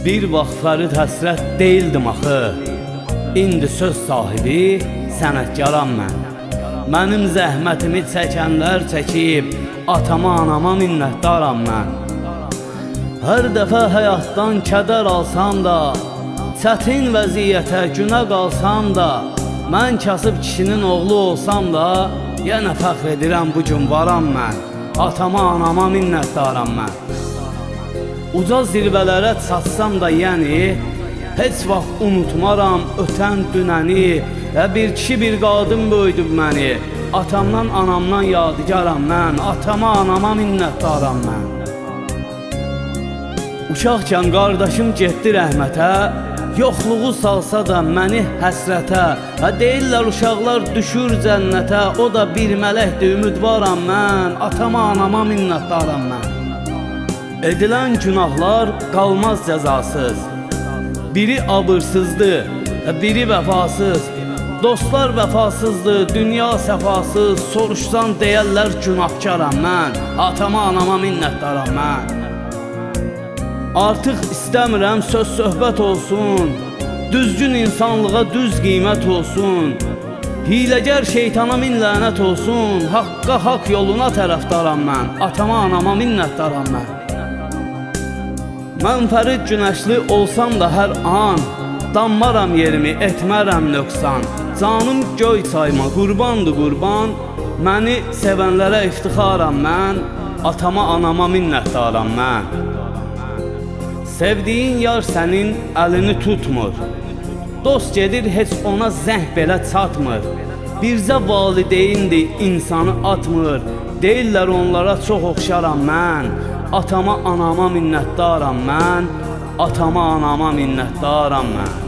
Bir vaxt Fərid həsrət deyildim axı. İndi söz sahibi sənətkaram mən. Mənim zəhmətimi çəkənlər çəkib, atama anama minnətdaram mən. Hər dəfə həyatdan kədər alsam da, çətin vəziyyətə günə qalsam da, mən kasıb kişinin oğlu olsam da, yenə fəxr edirəm bu gün varam mən. Atama anama minnətdaram mən. Uca zirvələrə çatsam da yəni, heç vaxt unutmaram ötən dünəni. Və bir kişi bir qadın böyüdüb məni. Atamdan anamdan yadigaram mən. Atama anama minnətdaram mən. Uşaqkən qardaşım getdi rəhmətə, yoxluğu salsa da məni həsrətə. Deyirlər uşaqlar düşür cənnətə, o da bir mələkdir, ümidvaram mən. Atama anama minnətdaram mən. Edilən günahlar qalmaz cəzasız. Biri abırsızdır, biri vəfasız. Dostlar vəfasızdır, dünya səfasız. Soruşsan deyərlər günahkaram mən. Atama anama minnətdaram mən. Artıq istəmirəm söz söhbət olsun, düzgün insanlığa düz qiymət olsun. Hiləgər şeytana min lənət olsun, haqqa haqq yoluna tərəfdaram mən. Atama anama minnətdaram mən. Mən Fərid Günəşli olsam da hər an, danmaram yerimi, etmərəm nöqsan. Canım göy çayma, qurbandır qurban, məni sevənlərə iftixaram mən. Atama anama minnətdaram mən. Sevdiyin yar sənin əlini tutmur, dost gedir heç ona zəng belə çatmır. Birzə valideyndir, insanı atmır, deyirlər onlara çox oxşaram mən. Atama anama minnətdaram mən. Atama anama minnətdaram mən.